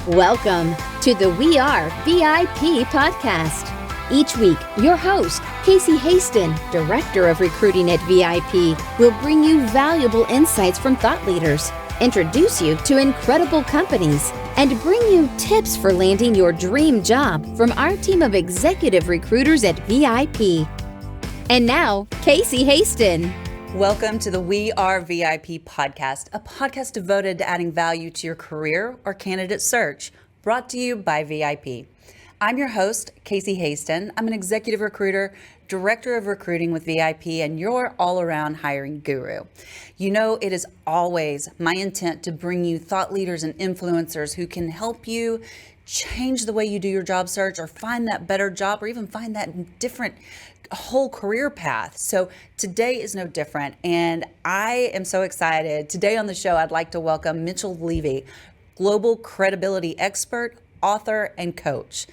Welcome to the We Are VIP podcast. Each week, your host, Casey Hasten, Director of Recruiting at VIP, will bring you valuable insights from thought leaders, introduce you to incredible companies, and bring you tips for landing your dream job from our team of executive recruiters at VIP. And now, Casey Hasten. Welcome to the We Are VIP podcast, a podcast devoted to adding value to your career or candidate search, brought to you by VIP. I'm your host, Casey Hasten. I'm an executive recruiter, director of recruiting with VIP, and your all-around hiring guru. You know, it is always my intent to bring you thought leaders and influencers who can help you change the way you do your job search or find that better job or even find that different whole career path. So today is no different, and I am so excited. Today on the show, I'd like to welcome Mitchell Levy, global credibility expert, author, and coach.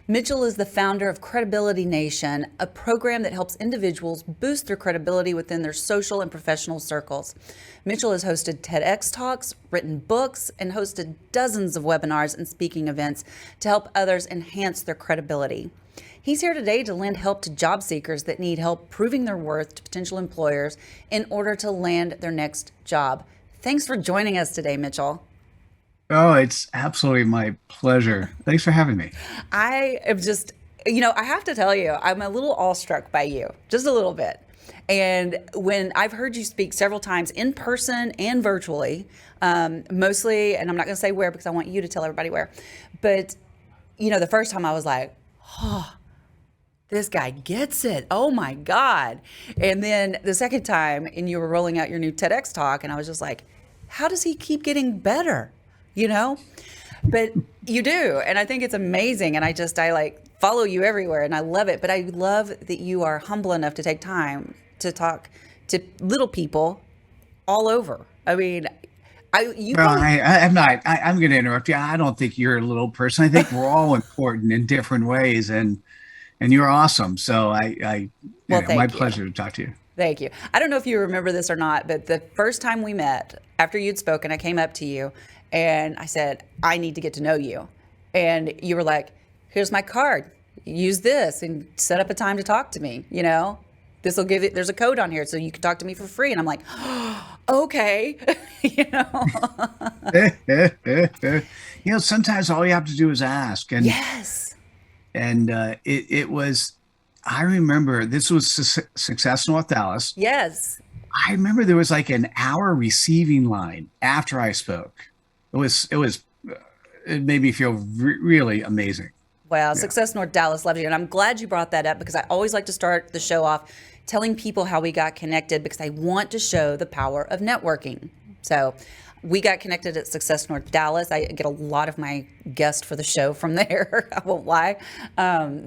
Mitchell is the founder of Credibility Nation, a program that helps individuals boost their credibility within their social and professional circles. Mitchell has hosted TEDx talks, written books, and hosted dozens of webinars and speaking events to help others enhance their credibility. He's here today to lend help to job seekers that need help proving their worth to potential employers in order to land their next job. Thanks for joining us today, Mitchell. Oh, it's absolutely my pleasure. Thanks for having me. I am just, I have to tell you, I'm a little awestruck by you, just a little bit. And when I've heard you speak several times in person and virtually, mostly, and I'm not going to say where because I want you to tell everybody where, but, the first time I was like, oh, this guy gets it. Oh my God. And then the second time, and you were rolling out your new TEDx talk, and I was just like, how does he keep getting better? But you do. And I think it's amazing. And I follow you everywhere and I love it. But I love that you are humble enough to take time to talk to little people all over. I mean, I'm not. I'm going to interrupt you. I don't think you're a little person. I think we're all important in different ways, and you're awesome. So my pleasure to talk to you. Thank you. I don't know if you remember this or not, but the first time we met, after you'd spoken, I came up to you and I said, I need to get to know you. And you were like, here's my card. Use this and set up a time to talk to me. This will there's a code on here so you can talk to me for free. And I'm like, oh, okay. Sometimes all you have to do is ask. And yes. And it was, I remember this was Success North Dallas. Yes. I remember there was like an hour receiving line after I spoke. It made me feel really amazing. Wow. Yeah. Success North Dallas loves you. And I'm glad you brought that up because I always like to start the show off telling people how we got connected because I want to show the power of networking. So we got connected at Success North Dallas. I get a lot of my guests for the show from there. I won't lie.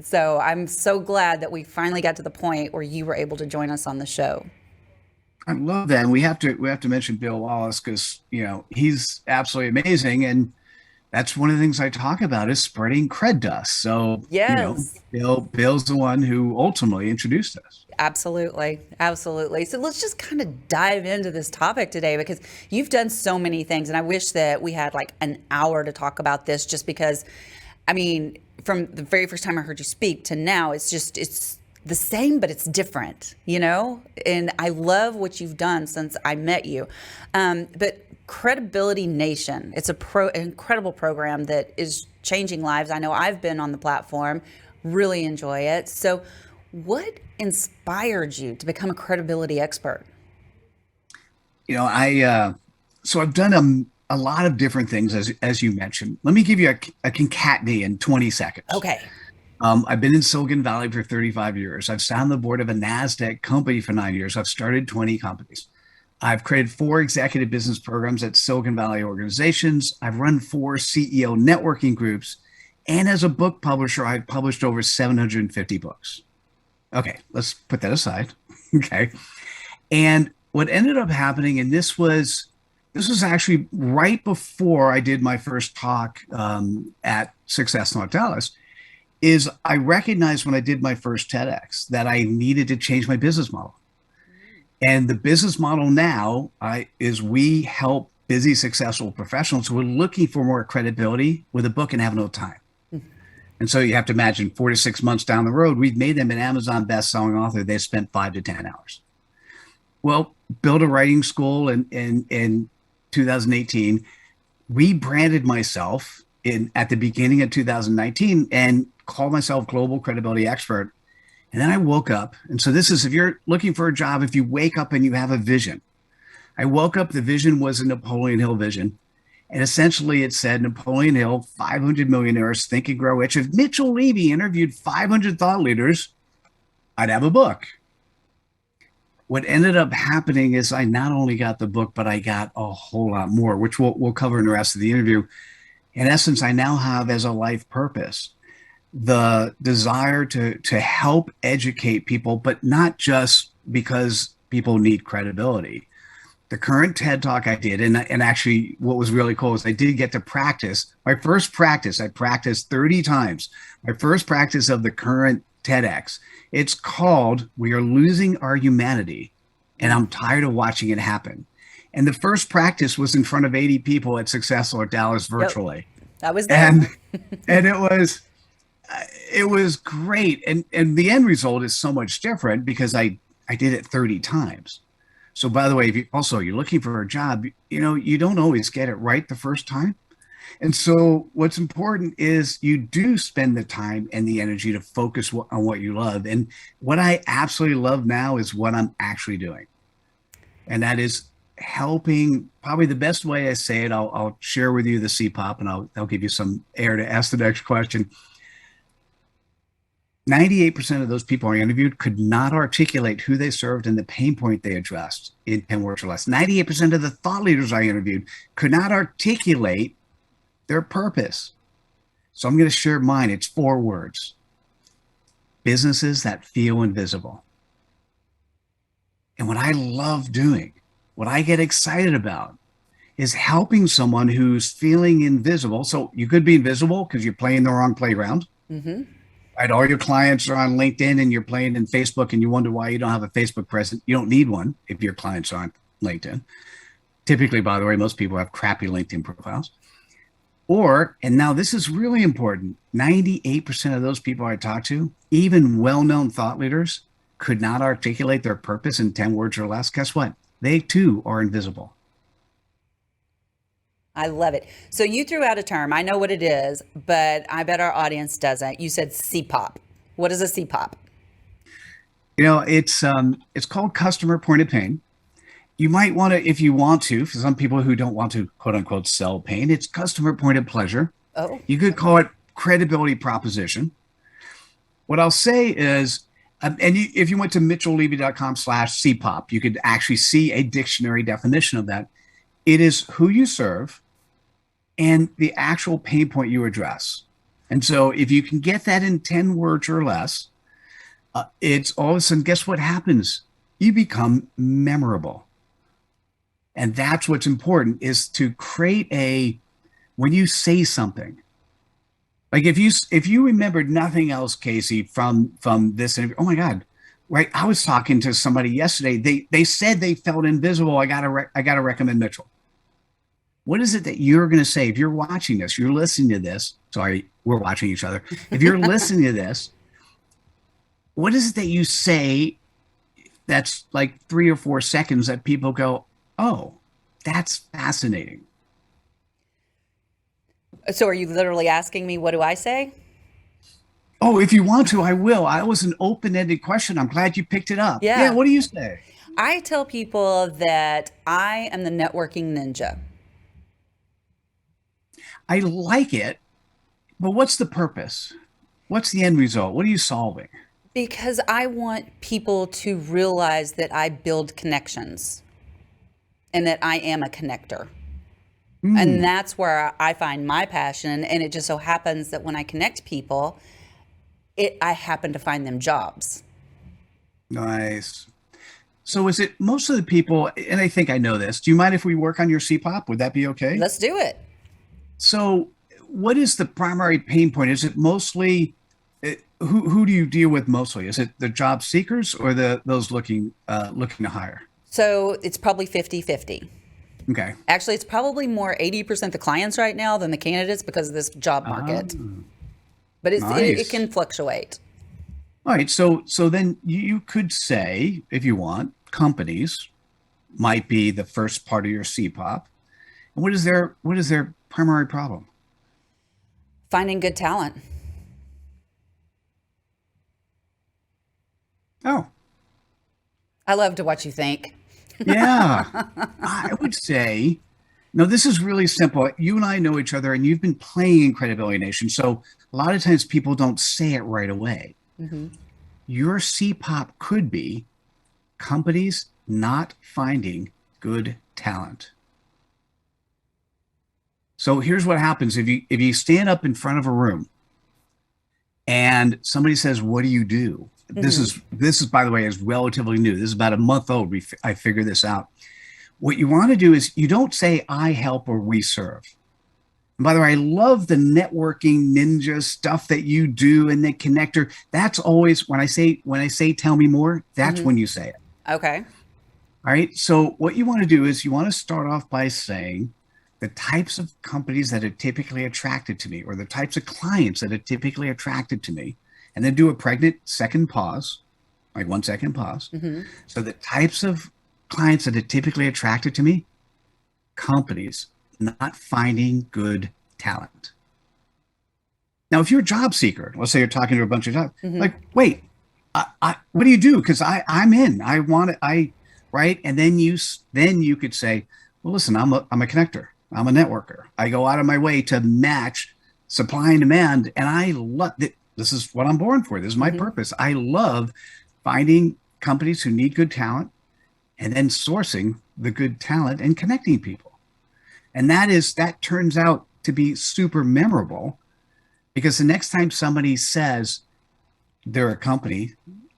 So I'm so glad that we finally got to the point where you were able to join us on the show. I love that. And we have to mention Bill Wallace because, he's absolutely amazing. And that's one of the things I talk about is spreading cred dust. So, yes. Bill's the one who ultimately introduced us. Absolutely. Absolutely. So let's just kind of dive into this topic today because you've done so many things. And I wish that we had like an hour to talk about this just because, from the very first time I heard you speak to now, it's the same, but it's different, and I love what you've done since I met you. But Credibility Nation, it's incredible program that is changing lives. I know I've been on the platform, really enjoy it. So what inspired you to become a credibility expert? I've done a lot of different things, as you mentioned. Let me give you a concatenate in 20 seconds. Okay. I've been in Silicon Valley for 35 years. I've sat on the board of a NASDAQ company for 9 years. I've started 20 companies. I've created 4 executive business programs at Silicon Valley organizations. I've run 4 CEO networking groups. And as a book publisher, I've published over 750 books. Okay, let's put that aside. Okay. And what ended up happening, and this was actually right before I did my first talk at Success North Dallas, is I recognized when I did my first TEDx that I needed to change my business model. And the business model now is we help busy, successful professionals who are looking for more credibility with a book and have no time. And so you have to imagine 4 to 6 months down the road, we've made them an Amazon best-selling author. They spent 5 to 10 hours. Well, built a writing school in 2018, rebranded myself at the beginning of 2019 and called myself global credibility expert. And then I woke up. And so this is, if you're looking for a job, if you wake up and you have a vision. I woke up, the vision was a Napoleon Hill vision. And essentially it said, Napoleon Hill, 500 millionaires, think and grow rich. If Mitchell Levy interviewed 500 thought leaders, I'd have a book. What ended up happening is I not only got the book, but I got a whole lot more, which we'll cover in the rest of the interview. In essence, I now have as a life purpose the desire to help educate people, but not just because people need credibility. The current TED Talk I did, and actually what was really cool is I did get to practice. My first practice, I practiced 30 times. My first practice of the current TEDx. It's called We Are Losing Our Humanity, and I'm tired of watching it happen. And the first practice was in front of 80 people at Successful at Dallas virtually. Yep. I was there. And it was great. And the end result is so much different because I did it 30 times. So by the way, if you're looking for a job, you don't always get it right the first time. And so what's important is you do spend the time and the energy to focus on what you love. And what I absolutely love now is what I'm actually doing. And that is helping. Probably the best way I say it, I'll share with you the CPOP and I'll give you some air to ask the next question. 98% of those people I interviewed could not articulate who they served and the pain point they addressed in 10 words or less. 98% of the thought leaders I interviewed could not articulate their purpose. So I'm going to share mine. It's 4 words. Businesses that feel invisible. And what I love doing, what I get excited about, is helping someone who's feeling invisible. So you could be invisible because you're playing the wrong playground. Mm-hmm. Right? All your clients are on LinkedIn and you're playing in Facebook and you wonder why you don't have a Facebook presence. You don't need one if your clients aren't LinkedIn. Typically, by the way, most people have crappy LinkedIn profiles. Or, and now this is really important, 98% of those people I talk to, even well-known thought leaders, could not articulate their purpose in 10 words or less. Guess what? They too are invisible. I love it. So you threw out a term. I know what it is, but I bet our audience doesn't. You said CPOP. What is a CPOP? It's called customer point of pain. You might want to, if you want to, for some people who don't want to, quote unquote, sell pain, it's customer point of pleasure. Oh. You could call it credibility proposition. What I'll say is, if you went to mitchelllevy.com/CPOP, you could actually see a dictionary definition of that. It is who you serve and the actual pain point you address. And so if you can get that in 10 words or less, it's all of a sudden, guess what happens? You become memorable. And that's what's important, is to create when you say something, like if you remembered nothing else, Casey, from this interview, oh my God, right? I was talking to somebody yesterday. They said they felt invisible. I gotta recommend Mitchell. What is it that you're going to say? If you're watching this, you're listening to this. Sorry, we're watching each other. If you're listening to this, what is it that you say that's like 3 or 4 seconds that people go, oh, that's fascinating? So are you literally asking me, what do I say? Oh, if you want to, I will. I was an open-ended question. I'm glad you picked it up. Yeah. What do you say? I tell people that I am the networking ninja. I like it, but what's the purpose? What's the end result? What are you solving? Because I want people to realize that I build connections and that I am a connector. And that's where I find my passion. And it just so happens that when I connect people, I happen to find them jobs. Nice. So is it most of the people, and I think I know this, do you mind if we work on your CPOP? Would that be okay? Let's do it. So what is the primary pain point? Is it mostly, who do you deal with mostly? Is it the job seekers or those looking to hire? So it's probably 50-50. Okay. Actually, it's probably more 80% the clients right now than the candidates because of this job market. But it Nice. can fluctuate. All right. So then you could say, if you want, companies might be the first part of your CPOP. And what is their primary problem? Finding good talent. Oh, I love to watch you think. yeah. I would say, no, this is really simple. You and I know each other, and you've been playing in Credibility Nation. So a lot of times people don't say it right away. Your CPOP could be companies not finding good talent. So here's what happens if you stand up in front of a room and somebody says, "What do you do?" This is by the way is relatively new. This is about a month old. I figured this out. What you want to do is you don't say "I help" or "we serve." And by the way, I love the networking ninja stuff that you do and the connector. That's always when I say tell me more, that's when you say it. Okay. All right. So what you want to do is you want to start off by saying the types of companies that are typically attracted to me, or the types of clients that are typically attracted to me, and then do a pregnant second pause, like 1 second pause. So the types of clients that are typically attracted to me, companies not finding good talent. Now, if you're a job seeker, let's say you're talking to a bunch of jobs, like, wait, what do you do? Because I'm in. I want it. Right. And then you could say, well, listen, I'm a connector. I'm a networker. I go out of my way to match supply and demand, and I love that. This is what I'm born for. This is my purpose. I love finding companies who need good talent and then sourcing the good talent and connecting people. And that turns out to be super memorable, because the next time somebody says they're a company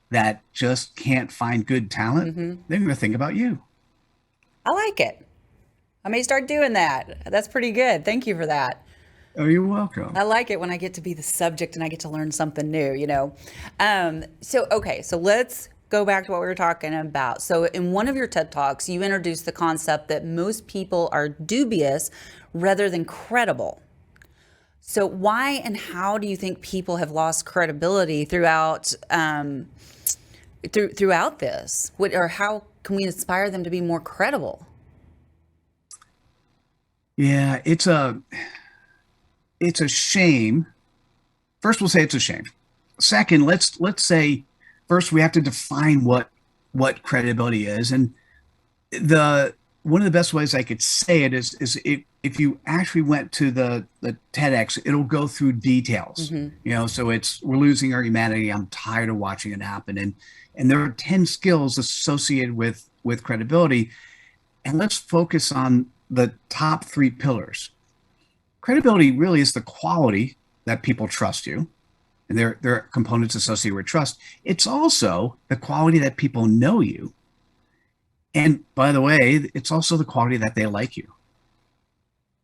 that just can't find good talent, they're going to think about you. I like it. I may start doing that. That's pretty good. Thank you for that. Oh, you're welcome. I like it when I get to be the subject and I get to learn something new. So let's go back to what we were talking about. So in one of your TED Talks, you introduced the concept that most people are dubious rather than credible. So why and how do you think people have lost credibility throughout throughout this? Or how can we inspire them to be more credible? Yeah, it's a shame. First, we'll say it's a shame. Second, let's say first we have to define what credibility is. And the one of the best ways I could say it is if you actually went to the TEDx, it'll go through details. So we're losing our humanity. I'm tired of watching it happen. And there are 10 skills associated with credibility. And let's focus on the top 3 pillars. Credibility really is the quality that people trust you, and there are components associated with trust. It's also the quality that people know you. And by the way, it's also the quality that they like you.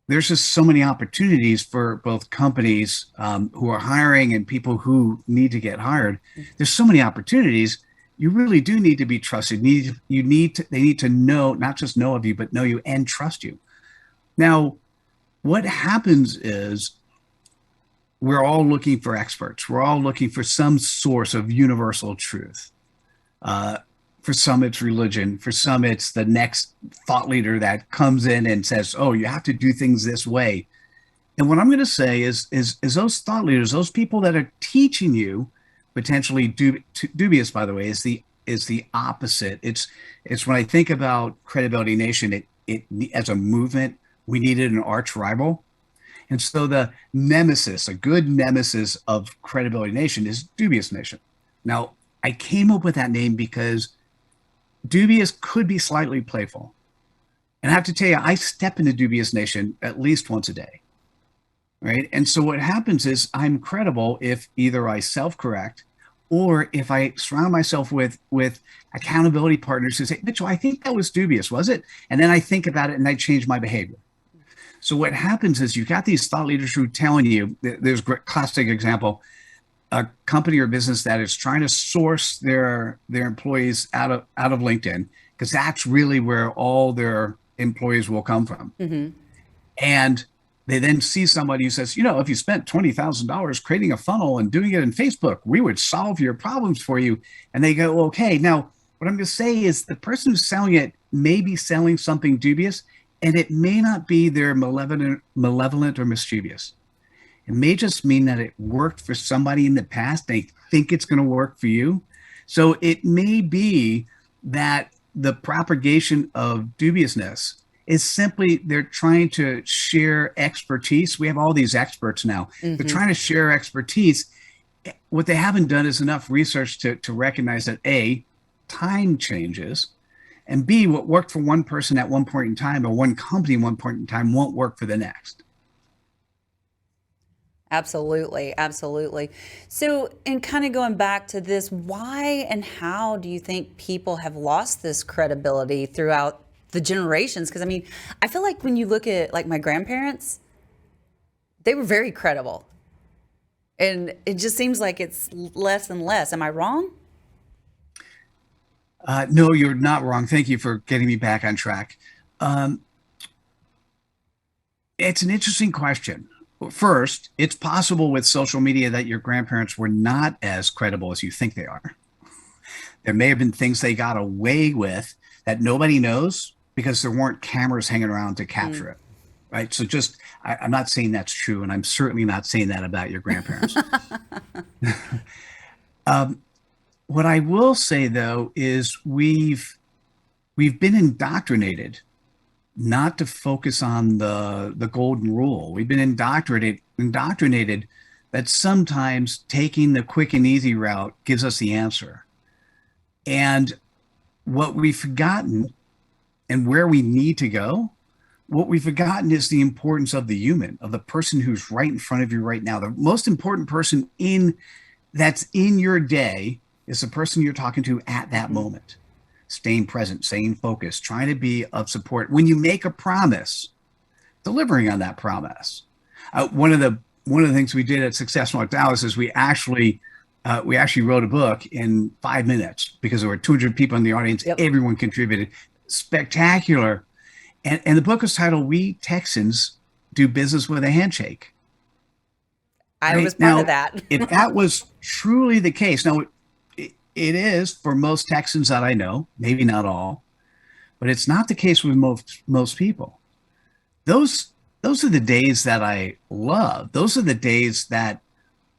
There's just so many opportunities for both companies who are hiring and people who need to get hired. There's so many opportunities. You really do need to be trusted. They need to know, not just know of you, but know you and trust you. Now, what happens is we're all looking for experts. We're all looking for some source of universal truth. For some, it's religion. For some, it's the next thought leader that comes in and says, oh, you have to do things this way. And what I'm going to say is those thought leaders, those people that are teaching you, potentially dubious, by the way, is the opposite. It's when I think about Credibility Nation, it as a movement, we needed an arch rival. And so the nemesis, a good nemesis of Credibility Nation is Dubious Nation. Now, I came up with that name because dubious could be slightly playful. And I have to tell you, I step into Dubious Nation at least once a day. Right. And so what happens is I'm credible if either I self-correct or if I surround myself with accountability partners who say, Mitchell, I think that was dubious, was it? And then I think about it and I change my behavior. So what happens is you've got these thought leaders who are telling you, there's a classic example, a company or business that is trying to source their employees out of LinkedIn, because that's really where all their employees will come from. Mm-hmm. And they then see somebody who says, if you spent $20,000 creating a funnel and doing it in Facebook, we would solve your problems for you. And they go, okay. Now, what I'm going to say is the person who's selling it may be selling something dubious, and it may not be they're malevolent or mischievous. It may just mean that it worked for somebody in the past. They think it's going to work for you. So it may be that the propagation of dubiousness is simply they're trying to share expertise. We have all these experts now. Mm-hmm. They're trying to share expertise. What they haven't done is enough research to recognize that A, time changes, and B, what worked for one person at one point in time or one company at one point in time won't work for the next. Absolutely. Absolutely. So, and kind of going back to this, why and how do you think people have lost this credibility throughout the generations? Because I mean, I feel like when you look at like my grandparents, they were very credible. And it just seems like it's less and less. Am I wrong? No, you're not wrong. Thank you for getting me back on track. It's an interesting question. First, it's possible with social media that your grandparents were not as credible as you think they are. There may have been things they got away with that nobody knows because there weren't cameras hanging around to capture it, right? So I'm not saying that's true, and I'm certainly not saying that about your grandparents. What I will say, though, is we've been indoctrinated not to focus on the golden rule. We've been indoctrinated that sometimes taking the quick and easy route gives us the answer. And what we've forgotten and where we need to go, what we've forgotten is the importance of the human, of the person who's right in front of you right now. The most important person that's in your day is the person you're talking to at that moment. Staying present, staying focused, trying to be of support. When you make a promise, delivering on that promise. One of the things we did at Successful at Dallas is we actually wrote a book in 5 minutes because there were 200 people in the audience. Yep. Everyone contributed. Spectacular. And the book was titled "We Texans Do Business with a Handshake." I was part of that. If that was truly the case, now it is for most Texans that I know, maybe not all, but it's not the case with most people. Those are the days that I love. Those are the days that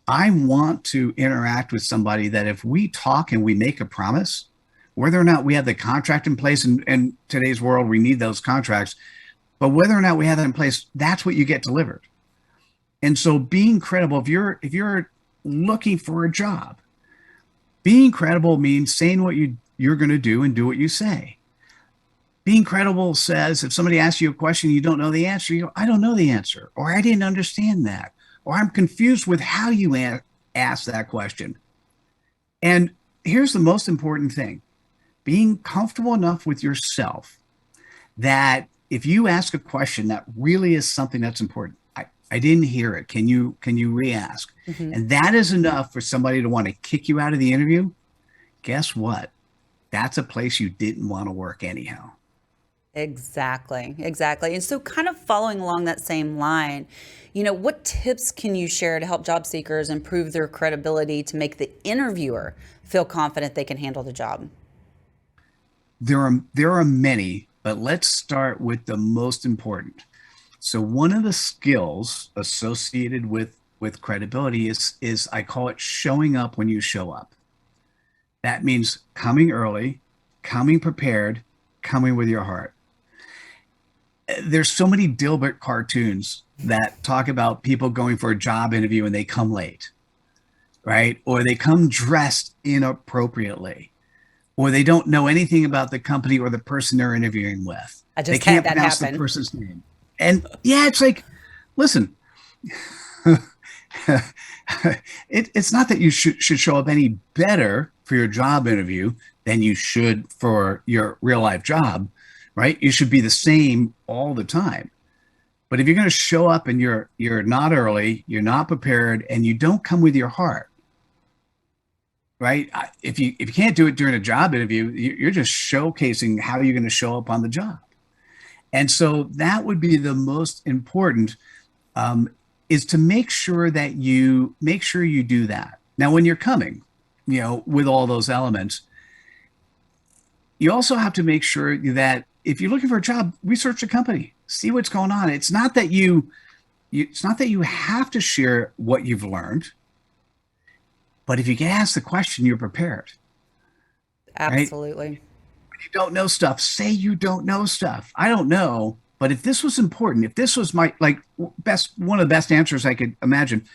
I want to interact with somebody that if we talk and we make a promise, whether or not we have the contract in place, in today's world, we need those contracts, but whether or not we have that in place, that's what you get delivered. And so being credible, if you're looking for a job, being credible means saying what you're going to do and do what you say. Being credible says if somebody asks you a question, you don't know the answer, you go, I don't know the answer, or I didn't understand that, or I'm confused with how you asked that question. And here's the most important thing, being comfortable enough with yourself that if you ask a question that really is something that's important, I didn't hear it. Can you re-ask? Mm-hmm. And that is enough for somebody to want to kick you out of the interview. Guess what? That's a place you didn't want to work anyhow. Exactly. And so kind of following along that same line, what tips can you share to help job seekers improve their credibility to make the interviewer feel confident they can handle the job? There are many, but let's start with the most important. So one of the skills associated with credibility is I call it showing up when you show up. That means coming early, coming prepared, coming with your heart. There's so many Dilbert cartoons that talk about people going for a job interview and they come late, right? Or they come dressed inappropriately, or they don't know anything about the company or the person they're interviewing with. They can't pronounce the person's name. And yeah, it's like, listen, it's not that you should show up any better for your job interview than you should for your real life job, right? You should be the same all the time. But if you're going to show up and you're not early, you're not prepared, and you don't come with your heart, right? If you can't do it during a job interview, you're just showcasing how you're going to show up on the job. And so that would be the most important, is to make sure you do that. Now, when you're coming, with all those elements, you also have to make sure that if you're looking for a job, research the company, see what's going on. It's not that you have to share what you've learned, but if you get asked the question, you're prepared, right? Absolutely. You don't know stuff, say you don't know stuff. I don't know, but if this was important, if this was my one of the best answers I could imagine,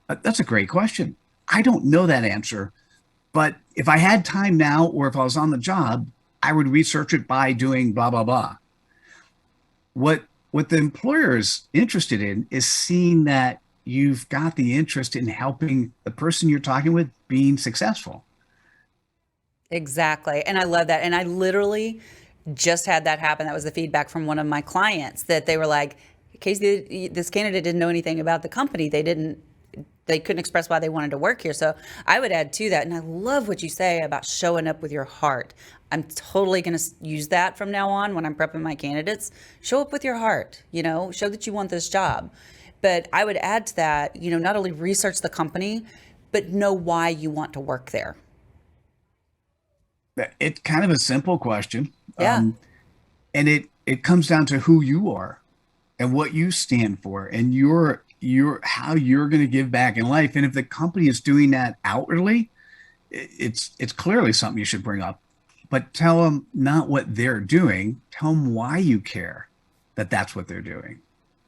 that's a great question. I don't know that answer, but if I had time now, or if I was on the job, I would research it by doing blah blah blah. What the employer is interested in is seeing that you've got the interest in helping the person you're talking with being successful. Exactly. And I love that. And I literally just had that happen. That was the feedback from one of my clients, that they were like, Casey, this candidate didn't know anything about the company. They couldn't express why they wanted to work here. So I would add to that. And I love what you say about showing up with your heart. I'm totally going to use that from now on when I'm prepping my candidates. Show up with your heart, show that you want this job. But I would add to that, not only research the company, but know why you want to work there. It's kind of a simple question. Yeah. And it comes down to who you are and what you stand for, and how you're going to give back in life. And if the company is doing that outwardly, it's clearly something you should bring up. But tell them not what they're doing. Tell them why you care that that's what they're doing.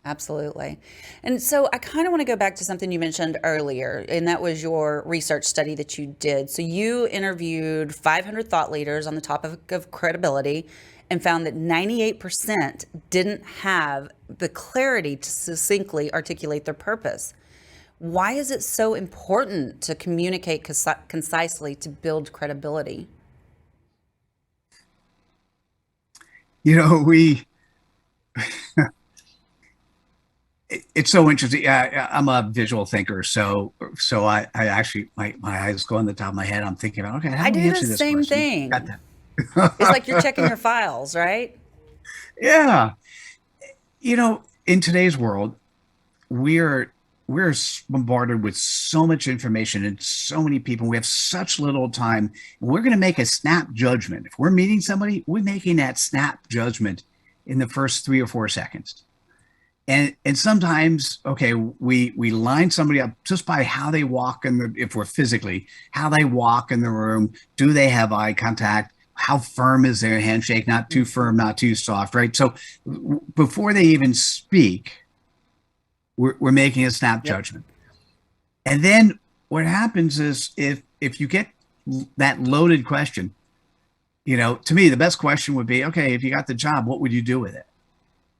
Absolutely. And so I kind of want to go back to something you mentioned earlier, and that was your research study that you did. So you interviewed 500 thought leaders on the topic of credibility and found that 98% didn't have the clarity to succinctly articulate their purpose. Why is it so important to communicate concisely to build credibility? We it's so interesting. I'm a visual thinker, so I actually my eyes go on the top of my head. I'm thinking about, okay, how I do we do the answer this same question? thing. Got that. It's like you're checking your files, right? Yeah. In today's world, we're bombarded with so much information and so many people. We have such little time. We're going to make a snap judgment. If we're meeting somebody, we're making that snap judgment in the first 3 or 4 seconds. And sometimes, okay, we line somebody up just by how they walk if we're physically, how they walk in the room. Do they have eye contact? How firm is their handshake? Not too firm, not too soft, right? So before they even speak, we're making a snap judgment. And then what happens is if you get that loaded question, to me, the best question would be, okay, if you got the job, what would you do with it?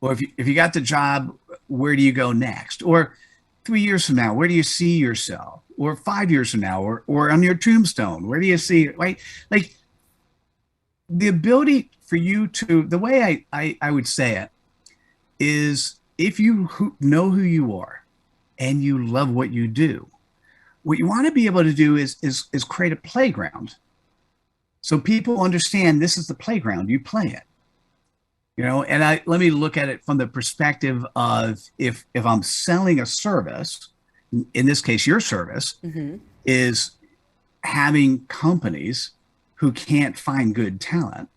Or if you got the job, where do you go next? Or 3 years from now, where do you see yourself? Or 5 years from now, or on your tombstone, where do you see, right? Like the ability for you to, the way I would say it is, if you know who you are and you love what you do, what you want to be able to do is create a playground. So people understand this is the playground, you play it. And let me look at it from the perspective of, if I'm selling a service, in this case, your service is having companies who can't find good talent.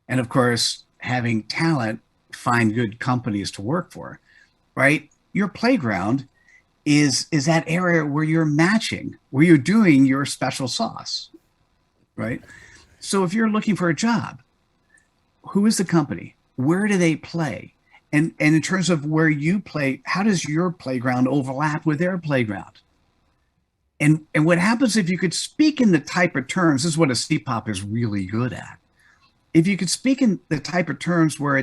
And of course, having talent find good companies to work for, right? Your playground is that area where you're matching, where you're doing your special sauce, right? So if you're looking for a job, who is the company? Where do they play? And in terms of where you play, how does your playground overlap with their playground? And what happens if you could speak in the type of terms, this is what a CPOP is really good at. If you could speak in the type of terms where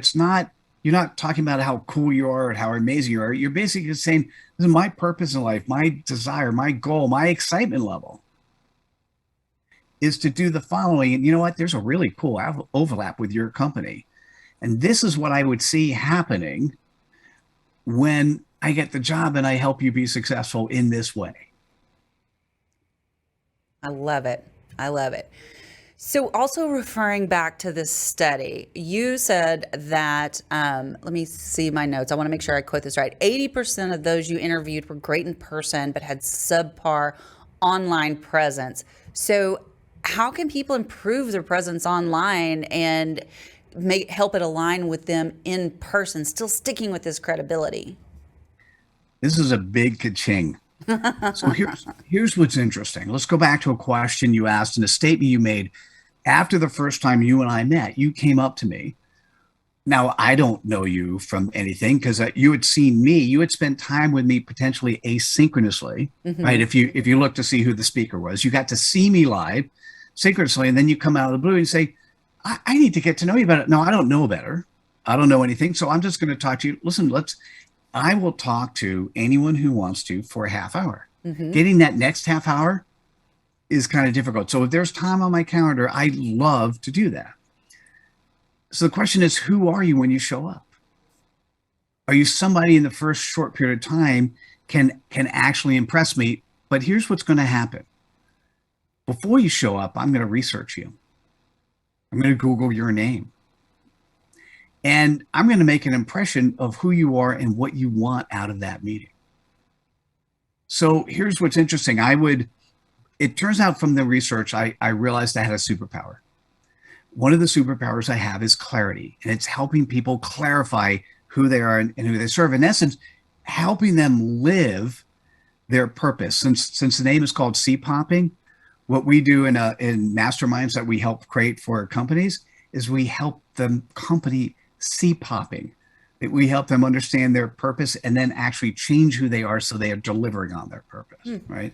you're not talking about how cool you are and how amazing you are. You're basically saying, this is my purpose in life, my desire, my goal, my excitement level is to do the following. And you know what? There's a really cool overlap with your company. And this is what I would see happening when I get the job and I help you be successful in this way. I love it. I love it. So also referring back to this study, you said that, let me see my notes. I want to make sure I quote this right. 80% of those you interviewed were great in person, but had subpar online presence. So how can people improve their presence online and help it align with them in person, still sticking with this credibility? This is a big ka-ching. So here's what's interesting. Let's go back to a question you asked and a statement you made after the first time you and I met. You came up to me. Now, I don't know you from anything because you had seen me. You had spent time with me potentially asynchronously, right? If you look to see who the speaker was, you got to see me live synchronously, and then you come out of the blue and say, I need to get to know you better. No, I don't know better. I don't know anything. So I'm just going to talk to you. Listen, I will talk to anyone who wants to for a half hour. Getting that next half hour is kind of difficult. So if there's time on my calendar, I love to do that. So the question is, who are you when you show up? Are you somebody in the first short period of time can actually impress me? But here's what's going to happen. Before you show up, I'm going to research you. I'm going to Google your name. And I'm going to make an impression of who you are and what you want out of that meeting. So here's what's interesting. It turns out from the research, I realized I had a superpower. One of the superpowers I have is clarity, and it's helping people clarify who they are and who they serve. In essence, helping them live their purpose. Since the name is called seed popping, what we do in masterminds that we help create for companies is we help the company seed popping. We help them understand their purpose and then actually change who they are so they are delivering on their purpose, right?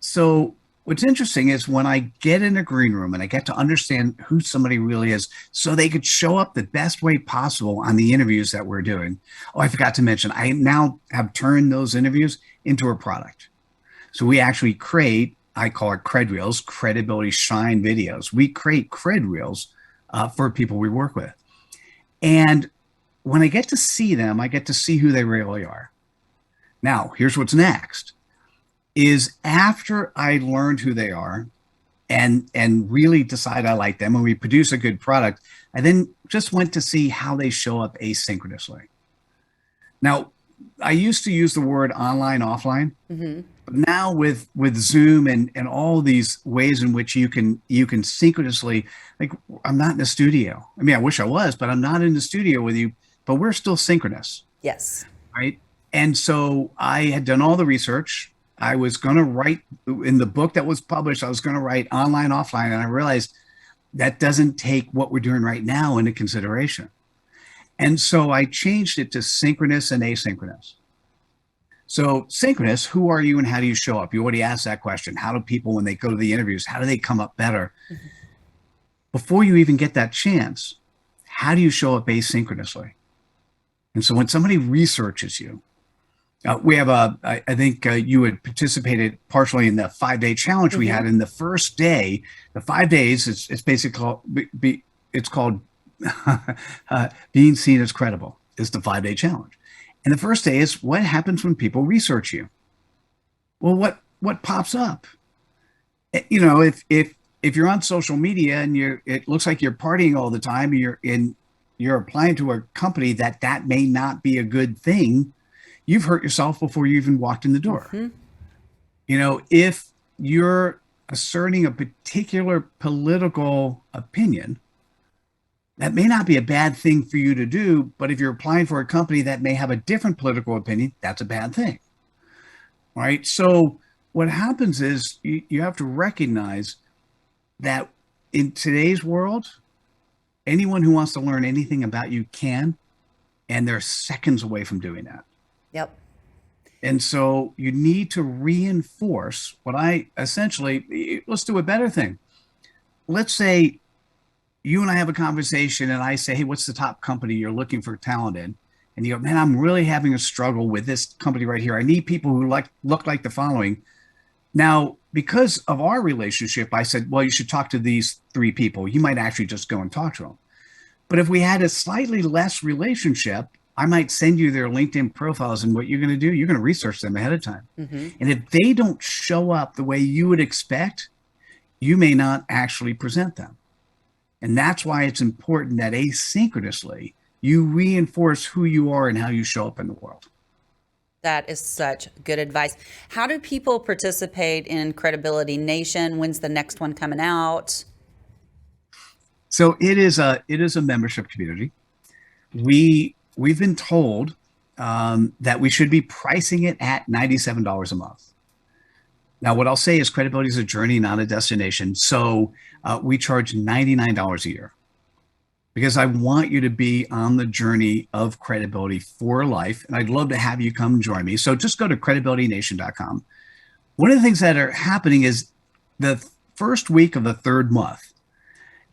So what's interesting is when I get in a green room and I get to understand who somebody really is so they could show up the best way possible on the interviews that we're doing. Oh, I forgot to mention, I now have turned those interviews into a product. So we actually create, I call it cred reels, credibility shine videos. We create cred reels for people we work with. And when I get to see them, I get to see who they really are. Now, here's what's next. Is after I learned who they are and really decide I like them and we produce a good product, I then just went to see how they show up asynchronously. Now, I used to use the word online, offline, but now with Zoom and all these ways in which you can synchronously, like I'm not in the studio. I mean, I wish I was, but I'm not in the studio with you, but we're still synchronous. Yes. Right. And so I had done all the research. I was going to write in the book that was published, I was going to write online, offline. And I realized that doesn't take what we're doing right now into consideration. And so I changed it to synchronous and asynchronous. So synchronous, who are you and how do you show up? You already asked that question. How do people, when they go to the interviews, how do they come up better? Before you even get that chance, how do you show up asynchronously? And so when somebody researches you, we have I think you had participated partially in the 5-day challenge we had. In the first day, the 5 days, it's basically called being seen as credible is the 5-day challenge. And the first day is what happens when people research you. Well, what pops up? You know, if you're on social media and it looks like you're partying all the time, you're applying to a company that may not be a good thing. You've hurt yourself before you even walked in the door. You know, if you're asserting a particular political opinion, that may not be a bad thing for you to do, but if you're applying for a company that may have a different political opinion, that's a bad thing, right? So what happens is you have to recognize that in today's world, anyone who wants to learn anything about you can, and they're seconds away from doing that. Yep. And so you need to reinforce what let's do a better thing. Let's say you and I have a conversation and I say, hey, what's the top company you're looking for talent in? And you go, man, I'm really having a struggle with this company right here. I need people who look like the following. Now, because of our relationship, I said, well, you should talk to these 3 people. You might actually just go and talk to them. But if we had a slightly less relationship, I might send you their LinkedIn profiles, and what you're going to do, you're going to research them ahead of time. And if they don't show up the way you would expect, you may not actually present them. And that's why it's important that asynchronously you reinforce who you are and how you show up in the world. That is such good advice. How do people participate in Credibility Nation? When's the next one coming out? So it is a membership community. We've been told that we should be pricing it at $97 a month. Now, what I'll say is credibility is a journey, not a destination. So we charge $99 a year because I want you to be on the journey of credibility for life. And I'd love to have you come join me. So just go to credibilitynation.com. One of the things that are happening is the first week of the third month,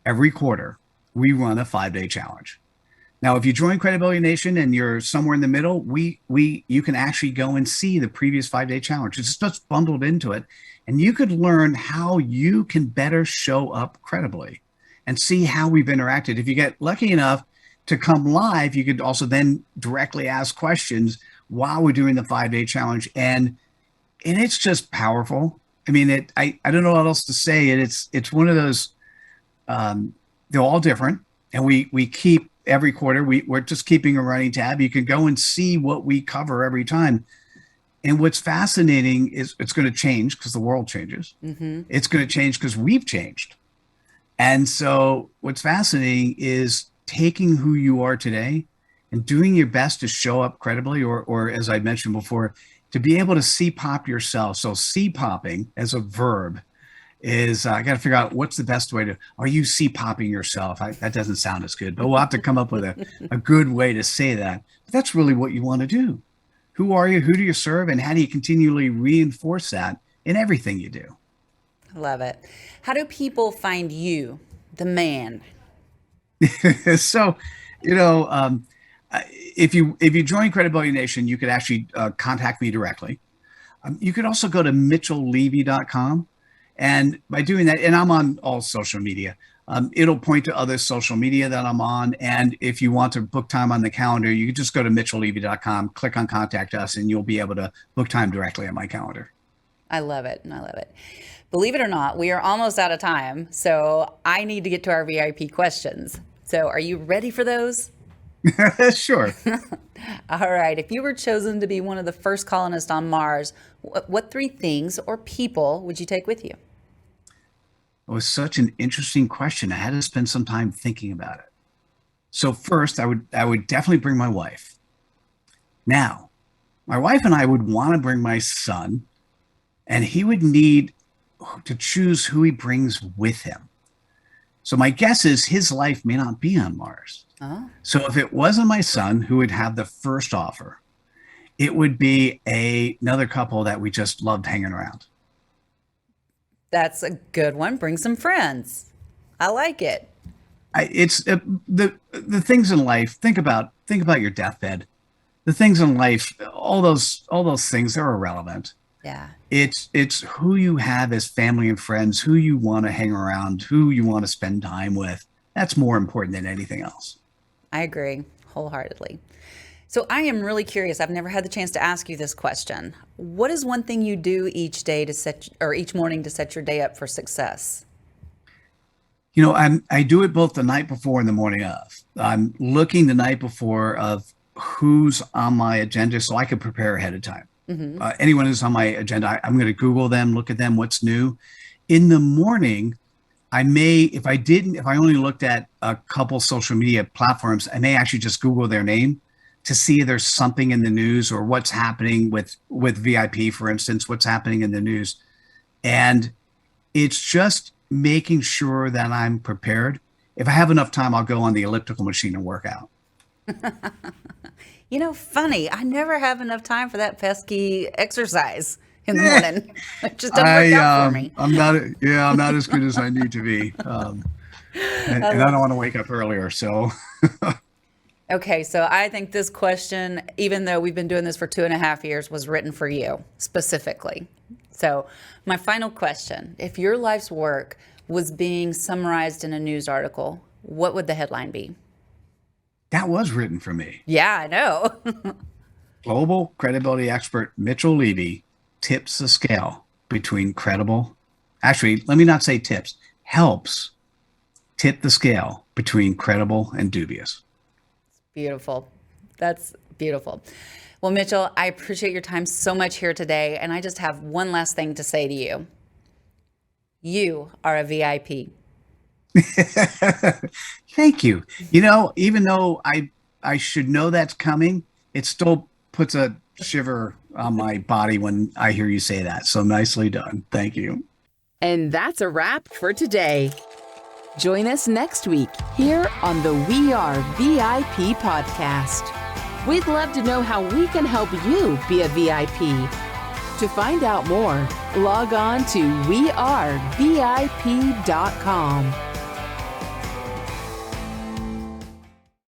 every quarter, we run a 5-day challenge. Now, if you join Credibility Nation and you're somewhere in the middle, you can actually go and see the previous 5-day challenge. It's just bundled into it. And you could learn how you can better show up credibly and see how we've interacted. If you get lucky enough to come live, you could also then directly ask questions while we're doing the 5-day challenge. And it's just powerful. I mean, I don't know what else to say. It's one of those, they're all different. And we keep every quarter, we're just keeping a running tab. You can go and see what we cover every time. And what's fascinating is it's going to change because the world changes. Mm-hmm. It's going to change because we've changed. And so what's fascinating is taking who you are today and doing your best to show up credibly, or as I mentioned before, to be able to C-pop yourself. So C-popping as a verb is I got to figure out what's the best way to, are you C-popping yourself? That doesn't sound as good, but we'll have to come up with a good way to say that. But that's really what you want to do. Who are you? Who do you serve? And how do you continually reinforce that in everything you do? I love it. How do people find you, the man? So, if you join Credibility Nation, you could actually contact me directly. You could also go to mitchelllevy.com. And by doing that, and I'm on all social media, it'll point to other social media that I'm on. And if you want to book time on the calendar, you can just go to mitchelllevy.com, click on contact us, and you'll be able to book time directly on my calendar. I love it. And I love it. Believe it or not, we are almost out of time. So I need to get to our VIP questions. So are you ready for those? Sure. All right. If you were chosen to be one of the first colonists on Mars, what 3 things or people would you take with you? It was such an interesting question. I had to spend some time thinking about it. So first, I would definitely bring my wife. Now, my wife and I would want to bring my son, and he would need to choose who he brings with him. So my guess is his life may not be on Mars. Oh. So if it wasn't my son who would have the first offer, it would be another couple that we just loved hanging around. That's a good one. Bring some friends. I like it. It's the things in life. Think about your deathbed. The things in life, all those things, they're irrelevant. Yeah. It's who you have as family and friends, who you want to hang around, who you want to spend time with. That's more important than anything else. I agree wholeheartedly. So I am really curious. I've never had the chance to ask you this question. What is one thing you do each morning to set your day up for success? I do it both the night before and the morning of. I'm looking the night before of who's on my agenda so I can prepare ahead of time. Mm-hmm. Anyone who's on my agenda, I'm going to Google them, look at them, what's new. In the morning, I may, if I only looked at a couple social media platforms, I may actually just Google their name to see if there's something in the news or what's happening with VIP, for instance, what's happening in the news. And it's just making sure that I'm prepared. If I have enough time, I'll go on the elliptical machine and work out. Funny. I never have enough time for that pesky exercise in the morning. It just doesn't work out for me. I'm not as good as I need to be. And I don't want to wake up earlier. So. Okay, so I think this question, even though we've been doing this for 2.5 years, was written for you specifically. So my final question, if your life's work was being summarized in a news article, what would the headline be? That was written for me. Yeah, I know. Global credibility expert Mitchell Levy tips the scale between credible actually, let me not say tips, helps tip the scale between credible and dubious. Beautiful. That's beautiful. Well, Mitchell, I appreciate your time so much here today. And I just have one last thing to say to you. You are a VIP. Thank you. You know, even though I should know that's coming, it still puts a shiver on my body when I hear you say that. So nicely done. Thank you. And that's a wrap for today. Join us next week here on the We Are VIP podcast. We'd love to know how we can help you be a VIP. To find out more, log on to wearevip.com.